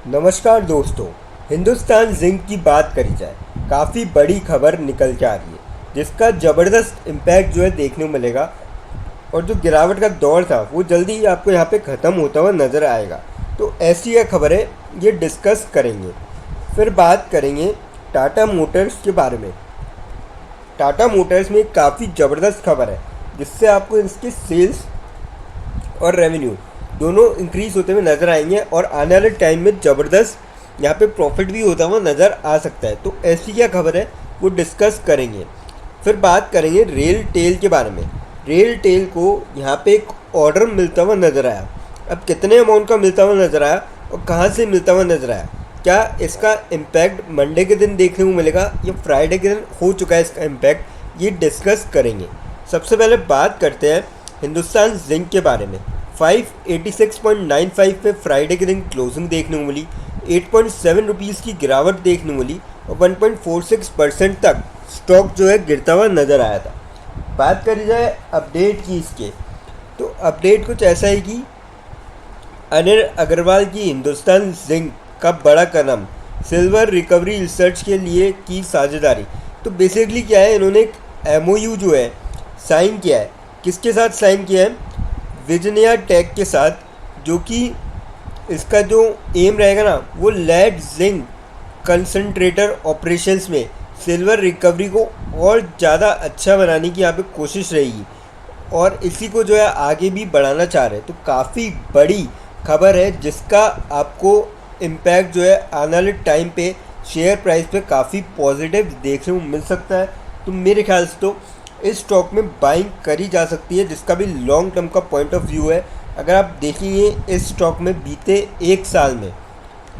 नमस्कार दोस्तों। हिंदुस्तान जिंक की बात करी जाए, काफ़ी बड़ी खबर निकल के आ रही है जिसका ज़बरदस्त इम्पैक्ट जो है देखने को मिलेगा। और जो गिरावट का दौर था वो जल्दी ही आपको यहाँ पे ख़त्म होता हुआ नज़र आएगा। तो ऐसी यह खबर है, ये डिस्कस करेंगे। फिर बात करेंगे टाटा मोटर्स के बारे में। टाटा मोटर्स में काफ़ी ज़बरदस्त खबर है जिससे आपको इसके सेल्स और रेवेन्यू दोनों इंक्रीज होते हुए नज़र आएंगे और आने वाले टाइम में ज़बरदस्त यहाँ पे प्रॉफिट भी होता हुआ नज़र आ सकता है। तो ऐसी क्या खबर है वो डिस्कस करेंगे। फिर बात करेंगे रेल टेल के बारे में। रेल टेल को यहाँ पे एक ऑर्डर मिलता हुआ नज़र आया। अब कितने अमाउंट का मिलता हुआ नज़र आया और कहाँ से मिलता हुआ नज़र आया, क्या इसका इम्पैक्ट मंडे के दिन देखने को मिलेगा या फ्राइडे के दिन हो चुका है इसका इम्पैक्ट, ये डिस्कस करेंगे। सबसे पहले बात करते हैं हिंदुस्तान जिंक के बारे में। 586.95 पे फ्राइडे के दिन क्लोजिंग देखने को मिली। 8.7 रुपीज़ की गिरावट देखने को मिली और 1.46% तक स्टॉक जो है गिरता हुआ नज़र आया था। बात करी जाए अपडेट की इसके, तो अपडेट कुछ ऐसा है कि अनिल अग्रवाल की हिंदुस्तान जिंक का बड़ा कदम, सिल्वर रिकवरी रिसर्च के लिए की साझेदारी। तो बेसिकली क्या है, इन्होंने एक MOU जो है साइन किया है। किसके साथ साइन किया है? विजनिया टेक के साथ, जो कि इसका जो एम रहेगा ना वो लेड जिंक कंसंट्रेटर ऑपरेशंस में सिल्वर रिकवरी को और ज़्यादा अच्छा बनाने की यहाँ पे कोशिश रहेगी और इसी को जो है आगे भी बढ़ाना चाह रहे हैं। तो काफ़ी बड़ी खबर है जिसका आपको इम्पैक्ट जो है आने वाले टाइम पे शेयर प्राइस पे काफ़ी पॉजिटिव देखने को मिल सकता है। तो मेरे ख्याल से तो इस स्टॉक में बाइंग करी जा सकती है, जिसका भी लॉन्ग टर्म का पॉइंट ऑफ व्यू है। अगर आप देखेंगे इस स्टॉक में बीते एक साल में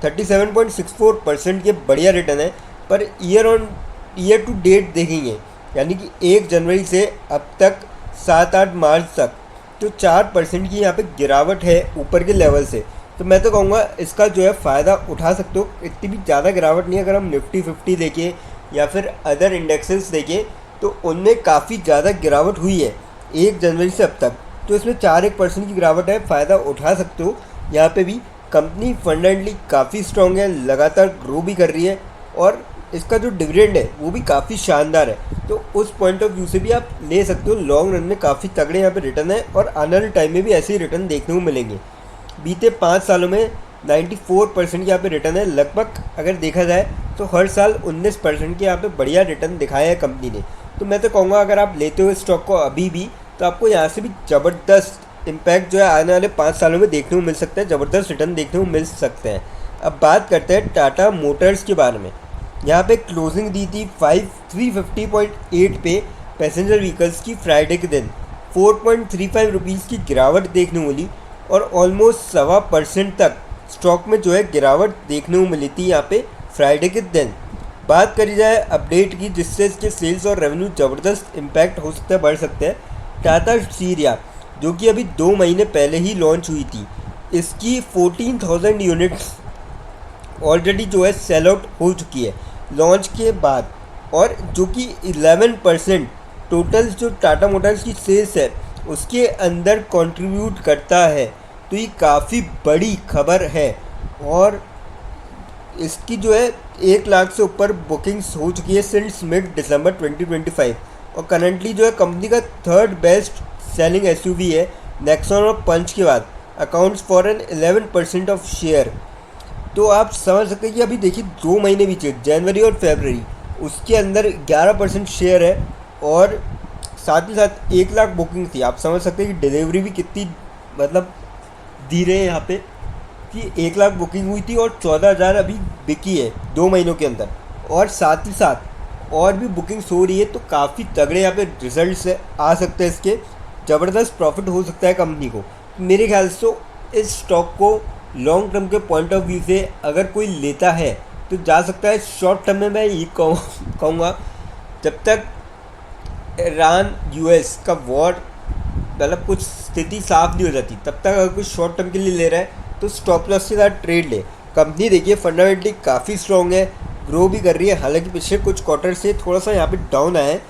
37.64% के बढ़िया रिटर्न है, पर ईयर टू डेट देखेंगे यानी कि 1 जनवरी से अब तक 7-8 मार्च तक तो 4% की यहाँ पे गिरावट है ऊपर के लेवल से। तो मैं तो कहूँगा इसका जो है फ़ायदा उठा सकते हो। इतनी भी ज़्यादा गिरावट नहीं है। अगर हम निफ्टी 50 देखें या फिर अदर इंडेक्सेस देखें तो उनमें काफ़ी ज़्यादा गिरावट हुई है 1 जनवरी से अब तक। तो इसमें 4-1% की गिरावट है, फ़ायदा उठा सकते हो। यहाँ पे भी कंपनी फंडामेंटली काफ़ी स्ट्रॉन्ग है, लगातार ग्रो भी कर रही है और इसका जो डिविडेंड है वो भी काफ़ी शानदार है। तो उस पॉइंट ऑफ व्यू से भी आप ले सकते हो। लॉन्ग रन में काफ़ी तगड़े यहाँ पे रिटर्न है और आने वाले टाइम में भी ऐसे ही रिटर्न देखने को मिलेंगे। बीते 5 सालों में 94% की यहाँ पे रिटर्न है लगभग। अगर देखा जाए तो हर साल 19% के यहाँ पे बढ़िया रिटर्न दिखाया है कंपनी ने। तो मैं तो कहूँगा अगर आप लेते हो स्टॉक को अभी भी, तो आपको यहाँ से भी ज़बरदस्त इम्पैक्ट जो है आने वाले 5 सालों में देखने को मिल सकता है, ज़बरदस्त रिटर्न देखने को मिल सकते हैं। अब बात करते हैं टाटा मोटर्स के बारे में। यहाँ पे क्लोजिंग दी थी 350.8 पे पैसेंजर व्हीकल्स की फ्राइडे के दिन। 4.35 रुपीज़ की गिरावट देखने को मिली और ऑलमोस्ट 1.25% तक स्टॉक में जो है गिरावट देखने को मिली थी यहाँ पे फ्राइडे के दिन। बात करी जाए अपडेट की, जिससे इसके सेल्स और रेवेन्यू ज़बरदस्त इम्पैक्ट हो सकता है, बढ़ सकते हैं। टाटा सीरिया जो कि अभी 2 महीने पहले ही लॉन्च हुई थी, इसकी 14,000 यूनिट्स ऑलरेडी जो है सेल आउट हो चुकी है लॉन्च के बाद, और जो कि 11% टोटल जो टाटा मोटर्स की सेल्स है उसके अंदर कंट्रीब्यूट करता है। तो ये काफ़ी बड़ी खबर है और इसकी जो है 1 लाख से ऊपर बुकिंग्स हो चुकी है सिंस मिड दिसंबर 2025 और करंटली जो है कंपनी का 3rd बेस्ट सेलिंग SUV है नेक्सॉन और पंच के बाद, accounts for an 11% of share. तो आप समझ सकते हैं कि अभी देखिए 2 महीने बीचे, जनवरी और फरवरी, उसके अंदर 11% शेयर है और साथ ही साथ 1 लाख बुकिंग थी। आप समझ सकते हैं कि डिलीवरी भी कितनी मतलब दी रहे हैं यहाँ पे कि 1 लाख बुकिंग हुई थी और 14,000 अभी बिकी है 2 महीनों के अंदर, और साथ ही साथ और भी बुकिंग्स हो रही है। तो काफ़ी तगड़े यहाँ पे रिजल्ट्स आ सकते हैं इसके, ज़बरदस्त प्रॉफिट हो सकता है कंपनी को। मेरे ख्याल से तो इस स्टॉक को लॉन्ग टर्म के पॉइंट ऑफ व्यू से अगर कोई लेता है तो जा सकता है। शॉर्ट टर्म में मैं ये कहूँगा जब तक ईरान US का वॉर मतलब कुछ स्थिति साफ नहीं हो जाती तब तक अगर कोई शॉर्ट टर्म के लिए ले रहा है तो स्टॉप लॉस के साथ ट्रेड ले। कंपनी देखिए फंडामेंटली काफ़ी स्ट्रॉन्ग है, ग्रो भी कर रही है। हालांकि पिछले कुछ क्वार्टर से थोड़ा सा यहाँ पे डाउन आया है,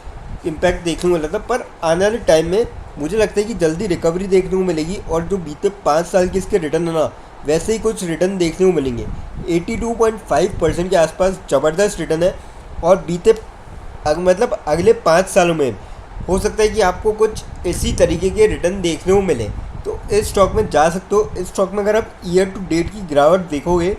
इम्पैक्ट देखने को मिला था, पर आने वाले टाइम में मुझे लगता है कि जल्दी रिकवरी देखने को मिलेगी और जो बीते 5 साल के इसके रिटर्न है ना वैसे ही कुछ रिटर्न देखने को मिलेंगे। 82.5% के आसपास ज़बरदस्त रिटर्न है, और बीते मतलब अगले 5 सालों में हो सकता है कि आपको कुछ इसी तरीके के रिटर्न देखने को मिले। तो इस स्टॉक में जा सकते हो। इस स्टॉक में अगर आप ईयर टू डेट की गिरावट देखोगे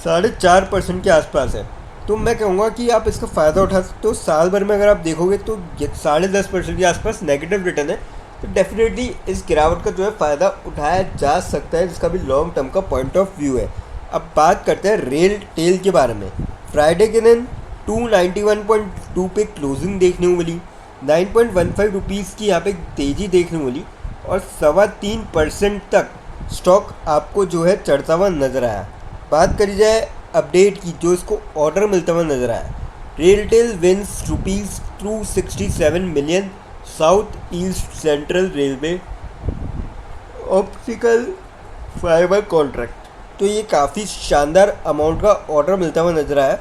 4.5% के आसपास है, तो मैं कहूँगा कि आप इसका फ़ायदा उठा सकते हो। साल भर में अगर आप देखोगे तो 10.5% के आसपास नेगेटिव रिटर्न है, तो डेफिनेटली इस गिरावट का जो है फ़ायदा उठाया जा सकता है, जिसका भी लॉन्ग टर्म का पॉइंट ऑफ व्यू है। अब बात करते हैं रेल टेल के बारे में। फ्राइडे के दिन 291.2 पे क्लोजिंग देखने को मिली, 9.15 रुपीज़ की यहाँ पे तेज़ी देखने को मिली, और 3.25% तक स्टॉक आपको जो है चढ़ता हुआ नज़र आया। बात करी जाए अपडेट की, जो इसको ऑर्डर मिलता हुआ नज़र आया। RailTel wins ₹267 million South East Central Railway optical fibre contract. तो ये काफ़ी शानदार अमाउंट का ऑर्डर मिलता हुआ नज़र आया,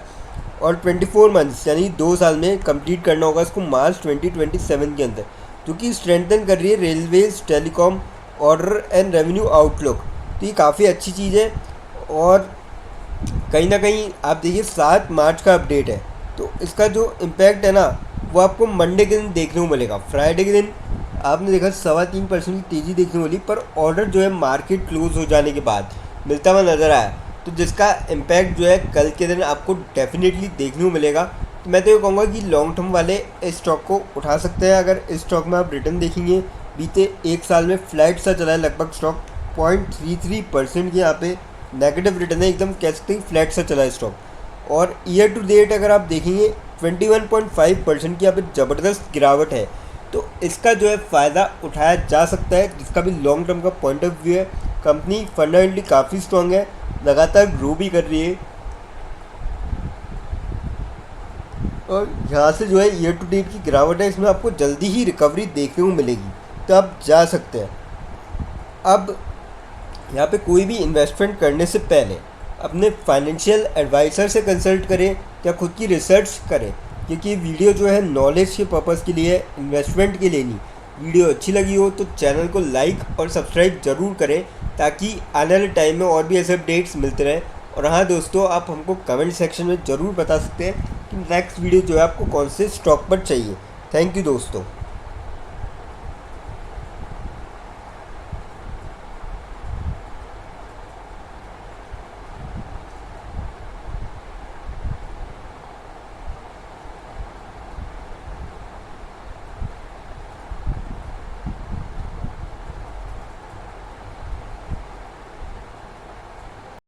और 24 मंथ्स यानी 2 साल में कंप्लीट करना होगा इसको मार्च 2027 के अंदर, जो कि स्ट्रेंथन कर रही है railways telecom order and revenue outlook. तो ये काफ़ी अच्छी चीज़ है। और कहीं ना कहीं आप देखिए 7 मार्च का अपडेट है, तो इसका जो इम्पैक्ट है ना वो आपको मंडे के दिन देखने को मिलेगा। फ्राइडे के दिन आपने देखा 3.25% की तेज़ी देखने को मिली, पर ऑर्डर जो है मार्केट क्लोज हो जाने के बाद मिलता हुआ नज़र आया, तो जिसका इम्पैक्ट जो है कल के दिन आपको डेफिनेटली देखने को मिलेगा। तो मैं तो ये कहूँगा कि लॉन्ग टर्म वाले इस स्टॉक को उठा सकते हैं। अगर इस स्टॉक में आप रिटर्न देखेंगे, बीते 1 साल में फ्लैट सा चला है लगभग स्टॉक, 0.33% के यहाँ पे नेगेटिव रिटर्न है, एकदम कह सकते हैं फ्लैट सा चला है स्टॉक। और ईयर टू डेट अगर आप देखेंगे 21.5% की यहाँ पे ज़बरदस्त गिरावट है, तो इसका जो है फ़ायदा उठाया जा सकता है, जिसका भी लॉन्ग टर्म का पॉइंट ऑफ व्यू है। कंपनी फंडामेंटली काफ़ी स्ट्रॉन्ग है, लगातार ग्रो भी कर रही है, और यहाँ से जो है ईयर टू डेट की गिरावट है, इसमें आपको जल्दी ही रिकवरी देखने को मिलेगी, तो आप जा सकते हैं। अब यहाँ पे कोई भी इन्वेस्टमेंट करने से पहले अपने फाइनेंशियल एडवाइज़र से कंसल्ट करें या खुद की रिसर्च करें, क्योंकि ये वीडियो जो है नॉलेज के पर्पज़ के लिए, इन्वेस्टमेंट के लिए नहीं। वीडियो अच्छी लगी हो तो चैनल को लाइक और सब्सक्राइब ज़रूर करें, ताकि आने वाले टाइम में और भी ऐसे अपडेट्स मिलते रहें। और हाँ दोस्तों, आप हमको कमेंट सेक्शन में ज़रूर बता सकते हैं कि नेक्स्ट वीडियो जो है आपको कौन से स्टॉक पर चाहिए। थैंक यू दोस्तों।